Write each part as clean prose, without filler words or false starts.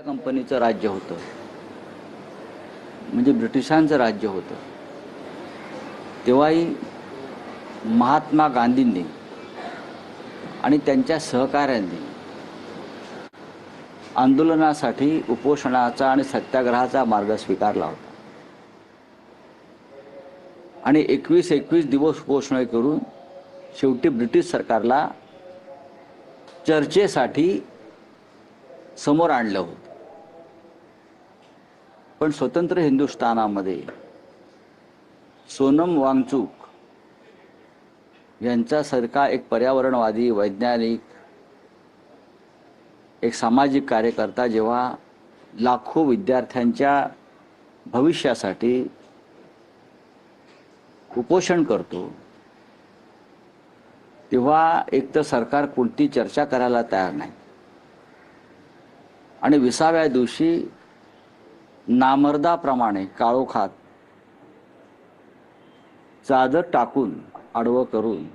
कंपनीचं राज्य होतं, म्हणजे ब्रिटिशांचं राज्य होतं. तेव्हाही महात्मा गांधींनी आणि त्यांच्या सहकाऱ्यांनी आंदोलनासाठी उपोषणाचा आणि सत्याग्रहाचा मार्ग स्वीकारला होता आणि 21 दिवस उपोषण करून शेवटी ब्रिटिश सरकारला चर्चेसाठी समोर आणलं होतं. पण स्वतंत्र हिंदुस्थानामध्ये सोनम वांगचुक यांच्यासारखा एक पर्यावरणवादी, वैज्ञानिक, एक सामाजिक कार्यकर्ता जेव्हा लाखो विद्यार्थ्यांच्या भविष्यासाठी उपोषण करतो, तेव्हा एक तर सरकार कोणती चर्चा करायला तयार नाही आणि 20व्या दिवशी नामर्दाप्रमाणे काळोखात चादर टाकून आडवं करून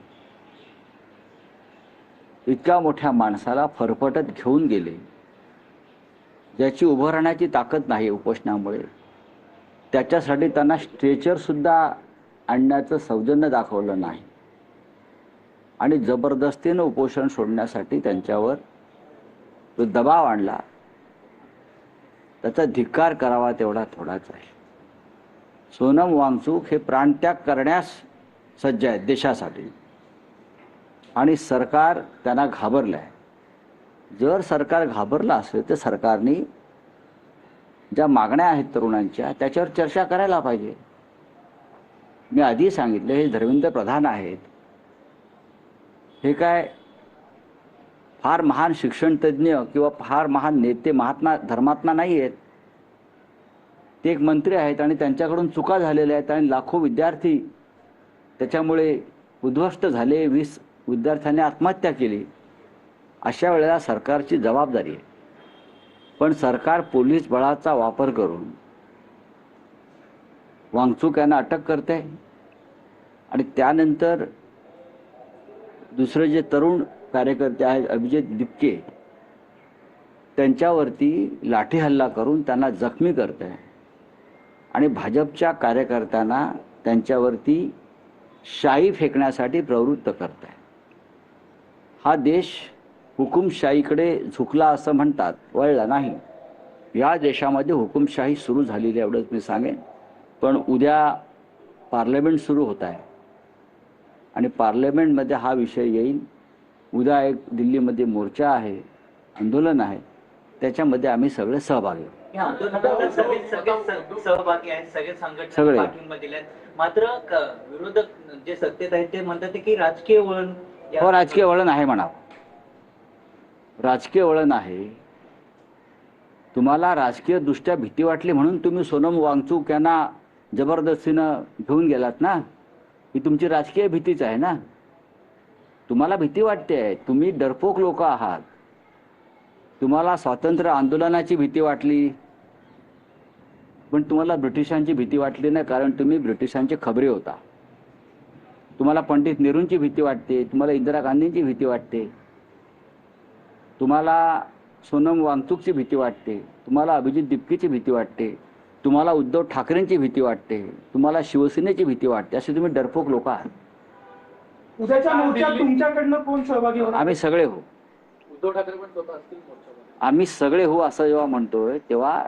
इतक्या मोठ्या माणसाला फरफटत घेऊन गेले, ज्याची उभं राहण्याची ताकद नाही उपोषणामुळे. त्याच्यासाठी त्यांना स्ट्रेचर सुद्धा आणण्याचं सौजन्य दाखवलं नाही आणि जबरदस्तीनं उपोषण सोडण्यासाठी त्यांच्यावर जो दबाव आणला, त्याचा धिक्कार करावा तेवढा थोडाच आहे. सोनम वांगचुक हे प्राणत्याग करण्यास सज्ज आहेत देशासाठी आणि सरकार त्यांना घाबरलं आहे. जर सरकार घाबरलं असेल तर सरकारने ज्या मागण्या आहेत तरुणांच्या त्याच्यावर चर्चा करायला पाहिजे. मी आधी सांगितलं, हे धर्मेंद्र प्रधान आहेत, हे काय फार महान शिक्षणतज्ञ किंवा फार महान नेते, महात्मा धर्मात्मा नाही आहेत. ते एक मंत्री आहेत आणि त्यांच्याकडून चुका झालेल्या आहेत आणि लाखो विद्यार्थी त्याच्यामुळे उद्ध्वस्त झाले. 20 विद्यार्थ्यांनी आत्महत्या केली. अशा वेळेला सरकारची जबाबदारी आहे. पण सरकार पोलीस बळाचा वापर करून वांगचुक यांना अटक करते आणि त्यानंतर दुसरे जे तरुण कार्यकर्ते आहेत अभिजित दिपके, त्यांच्यावरती लाठी हल्ला करून त्यांना जखमी करते आणि भाजपच्या कार्यकर्त्यांना त्यांच्यावरती शाई फेकण्यासाठी प्रवृत्त करत आहे. हा देश हुकुमशाहीकडे झुकला असं म्हणतात, वळला नाही. या देशामध्ये हुकुमशाही सुरू झालेली आहे एवढंच मी सांगेन. पण उद्या पार्लमेंट सुरू होत आहे आणि पार्लमेंटमध्ये हा विषय येईल. उद्या एक दिल्लीमध्ये मोर्चा आहे, आंदोलन आहे, त्याच्यामध्ये आम्ही सगळे सहभागी आहोत. सहभागी आहेत, सगळे संघटना पाठिंबा दिल्यात. मात्र विरोधक जे सत्तेत आहेत ते म्हणतात की राजकीय वळण. हो, राजकीय वळण आहे म्हणा, राजकीय वळण आहे. तुम्हाला राजकीय दृष्ट्या भीती वाटली म्हणून तुम्ही सोनम वांगचुक यांना जबरदस्तीनं घेऊन गेलात ना. ही तुमची राजकीय भीतीच आहे ना. तुम्हाला भीती वाटते, तुम्ही डरपोक लोक आहात. तुम्हाला स्वातंत्र्य आंदोलनाची भीती वाटली, पण तुम्हाला ब्रिटिशांची भीती वाटली नाही, कारण तुम्ही ब्रिटिशांचे खबरे होता. तुम्हाला पंडित नेहरूंची भीती वाटते, तुम्हाला इंदिरा गांधींची भीती वाटते, तुम्हाला सोनम वांगचुकची भीती वाटते, तुम्हाला अभिजित दिपकेची भीती वाटते, तुम्हाला उद्धव ठाकरेंची भीती वाटते, तुम्हाला शिवसेनेची भीती वाटते. असे तुम्ही डरपोक लोक आहात. उद्याच्या मोर्चात तुमच्याकडनं कोण सहभागी होणार? आम्ही सगळे हो. उद्धव ठाकरे पण स्वतः असतील मोर्चामध्ये? आम्ही सगळे हो असं जेव्हा म्हणतोय तेव्हा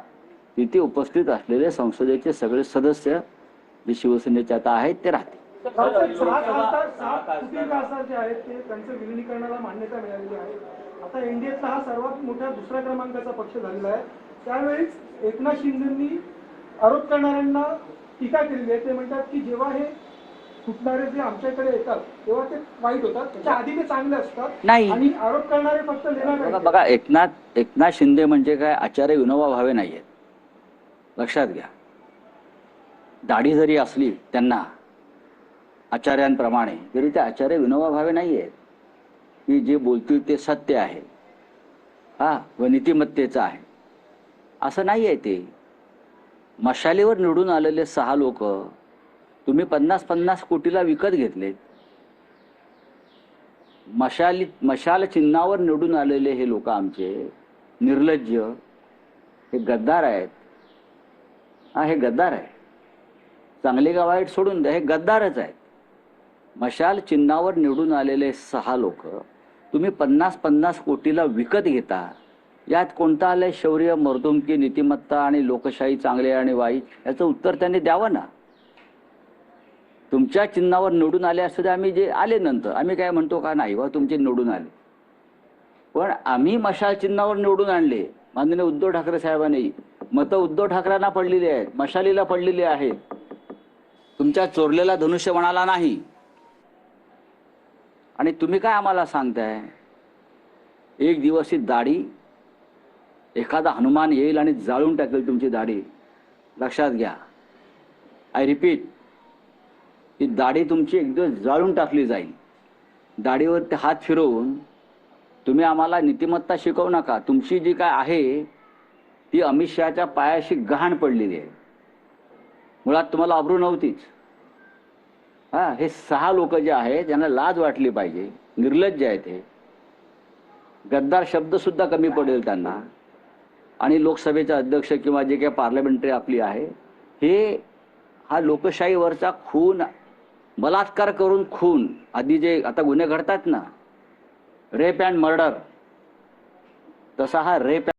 तिथे उपस्थित असलेले संसदेचे सगळे सदस्य जे शिवसेनेचे आता आहेत ते राहतील. 7 खासदार जे आहेत ते त्यांच्या विलिनीकरणाला मान्यता मिळालेली आहे. आता एनडीएतला हा सर्वात मोठा दुसऱ्या क्रमांकाचा पक्ष झालेला आहे. त्यावेळेस एकनाथ शिंदेंनी आरोप करणाऱ्यांना टीका केलेली आहे. ते म्हणतात की जेव्हा हे फुटणारे जे आमच्याकडे येतात तेव्हा ते वाईट होतात, त्याच्या आधी ते चांगले असतात नाही. आणि आरोप करणारे फक्त बघा, एकनाथ शिंदे म्हणजे काय आचार्य विनोबा भावे नाही आहेत, लक्षात घ्या. दाढी जरी असली त्यांना आचार्यांप्रमाणे, तरी ते आचार्य विनोबा भावे नाही आहेत की जे बोलतील ते सत्य आहे व नीतिमत्तेचं आहे, असं नाही आहे. ते मशालीवर निवडून आलेले 6 लोक तुम्ही 50-50 कोटीला विकत घेतलेत. मशाल चिन्हावर निवडून आलेले हे लोक आमचे निर्लज्ज, हे गद्दार आहेत. हा, हे गद्दार आहे. चांगली का वाईट सोडून द्या, हे गद्दारच आहेत. मशाल चिन्हावर निवडून आलेले 6 लोक तुम्ही 50-50 कोटीला विकत घेता. यात कोणतं आलंय शौर्य, मर्दुमकी, नीतिमत्ता आणि लोकशाही चांगले आणि वाईट? याचं उत्तर त्यांनी द्यावं ना. तुमच्या चिन्हावर निवडून आले असते, आम्ही जे आले नंतर आम्ही काय म्हणतो का नाही वा तुमचे निवडून आले, पण आम्ही मशाल चिन्हावर निवडून आणले. माननीय उद्धव ठाकरे साहेबांनी मतं उद्धव ठाकरेंना पडलेली आहेत, मशालीला पडलेली आहेत. तुमच्या चोरलेला धनुष्यबाणाला नाही. आणि तुम्ही काय आम्हाला सांगताय? एक दिवस ही दाढी, एखादा हनुमान येईल आणि जाळून टाकेल तुमची दाढी. लक्षात घ्या. आय रिपीट, ही दाढी तुमची एक दिवस जाळून टाकली जाईल. दाढीवर ते हात फिरवून तुम्ही आम्हाला नीतिमत्ता शिकवू नका. तुमची जी काय आहे ती अमित शहाच्या पायाशी गहाण पडलेली आहे. मुळात तुम्हाला अब्रू नव्हतीच. हा, हे 6 लोक जे आहेत त्यांना लाज वाटली पाहिजे. निर्लज्ज आहेत हे. गद्दार शब्द सुद्धा कमी पडेल त्यांना. आणि लोकसभेचे अध्यक्ष किंवा जे काही पार्लमेंटरी आपली आहे, हे हा लोकशाहीवरचा खून, बलात्कार करून खून, आधी जे आता गुन्हे घडतात ना, रेप अँड मर्डर, तसा हा रेप